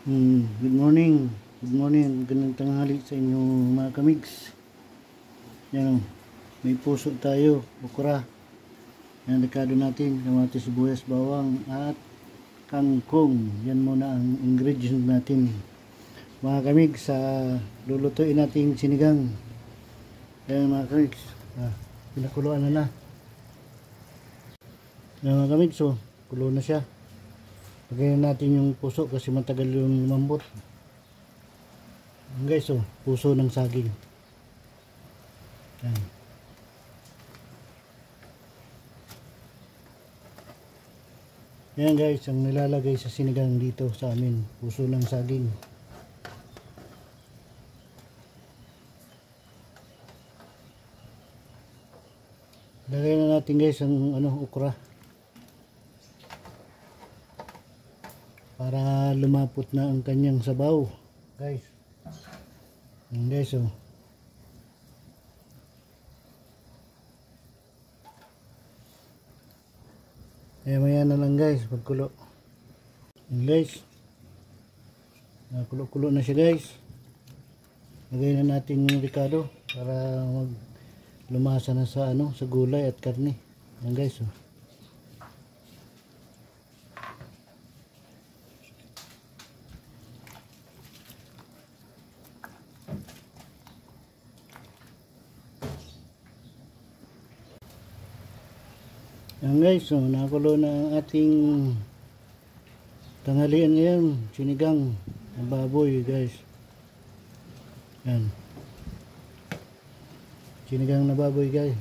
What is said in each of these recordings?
Good morning. Good morning. Magandang tanghali sa inyo mga kamigs. Yan o. May puso tayo. Okra. Yan rekado natin. Kamatis, sibuyas, bawang at kangkong. Yan muna ang ingredients natin. Mga kamigs, lulutuin natin sinigang. Yan mga kamigs. Pinakuluan na. Yan mga kamigs. Kulo na siya. Lagyan natin yung puso kasi matagal yung lumambot. Guys, puso ng saging. Yan. Yan guys, ang nilalagay sa sinigang dito sa amin, puso ng saging. Lagay na natin guys ang okra. Para lumapot na ang kanyang sabaw, guys. Yan guys, maya na lang guys, pagkulo. Yan guys. Kulo-kulo na siya guys. Lagay na natin yung ricado para lumasa na sa sa gulay at karne. Yan guys, Yan guys, nakulo na ang ating tanghalian ngayon, sinigang ng baboy guys. Yan. Sinigang na baboy guys.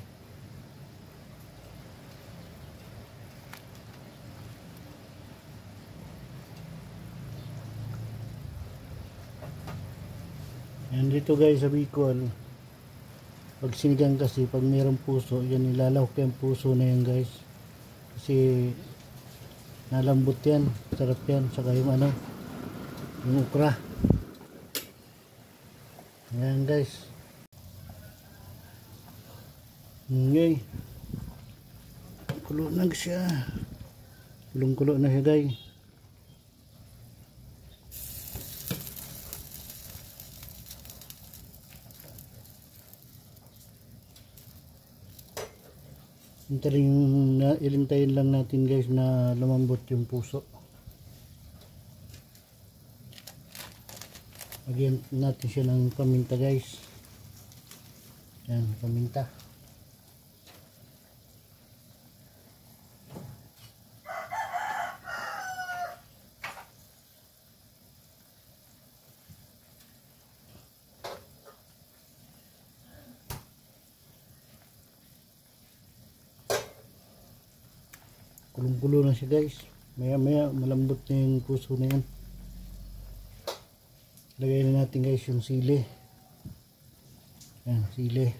Yan dito guys sa Bicol. Pag sinigang kasi, pag mayroong puso, yan ilalawak yung puso na yan guys. Kasi nalambot yan, sarap yan, saka yung yung okra. Ayan guys. Okay. Kulo na siya. Kulong-kulo na siya guys. Ilintayin lang natin guys na lumambot yung puso. Lagyan natin siya ng paminta guys. Yan, paminta. Kulong-kulo na siya guys. Maya malambot na yung puso na yan. Lagay na natin guys yung sili. Yan, sili.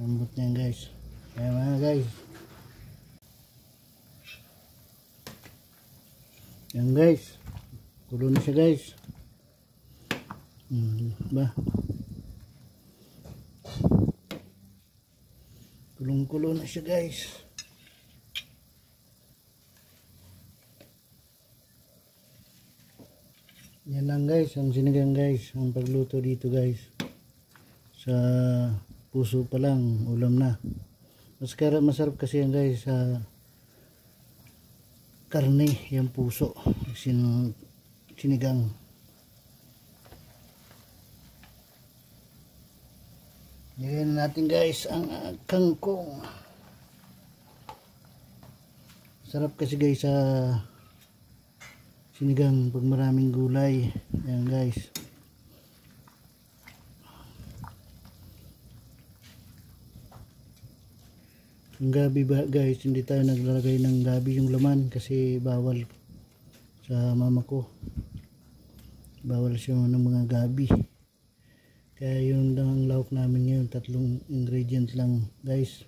Lambot na yan guys. Ayan mga guys. Yan guys. Kulo na siya guys. Ba? Kulong-kulo na siya guys. Yan lang guys, ang sinigang guys, ang pagluto dito guys. Sa puso pa lang, ulam na. Masarap kasi yan guys sa karne, yung puso, sinigang. Lagyan natin guys ang kangkong. Sarap kasi guys sa sinigang pag maraming gulay. Ayan guys. Ang gabi ba guys, hindi tayo naglalagay ng gabi yung laman kasi bawal sa mama ko. Bawal siya ng mga gabi. Kaya yun lang ang lawak namin ngayon, 3 ingredients lang guys.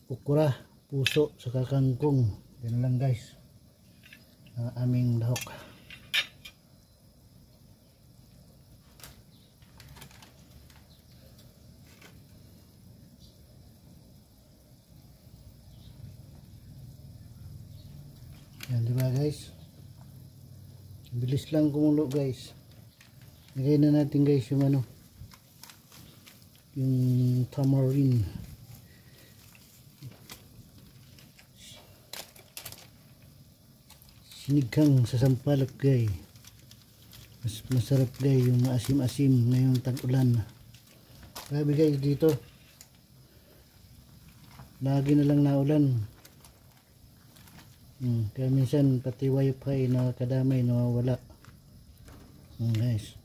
Okra, puso, saka kangkong. Yan lang guys ang aming lahok. Yan, diba guys? Bilis lang kumulo guys. Lagay na natin guys yung ano, yung tamarind. Sinigang sa sampalok guys. Mas masarap guys yung maasim-asim ngayong tag-ulan. Grabe guys dito. Lagi na lang naulan. Kaya minsan pati wifi na kadamay nawawala. Guys.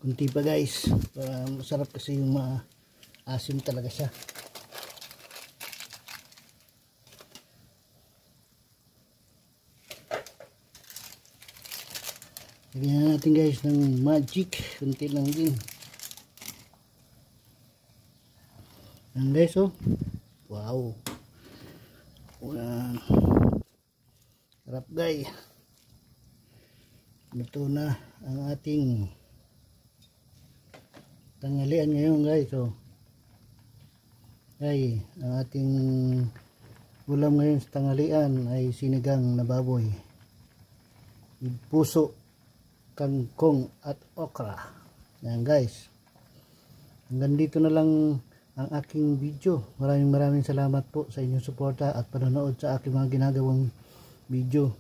Kunti pa guys. Masarap kasi yung asim talaga siya. Lagyan natin guys ng magic. Kunti lang din. Yan guys oh. Wow. Sarap guys. Ito na ang ating tanghalian ngayon guys oh. Ay, ang ating ulam ngayon sa tanghalian ay sinigang na baboy, puso, kangkong at okra. Yan guys. Hanggang dito na lang ang aking video. Maraming salamat po sa inyong suporta at panonood sa aking mga ginagawang video.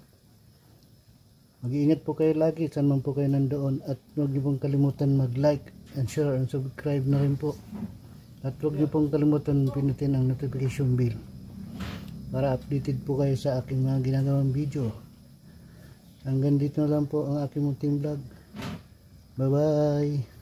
Mag-iingat po kayo lagi saan man po kayo nandoon, at huwag niyo pong kalimutan mag-like and share and subscribe na rin po. At huwag niyo pong kalimutan pinutin ang notification bell para updated po kayo sa aking mga ginagawang video. Hanggang dito na lang po ang aking munting vlog. Bye bye.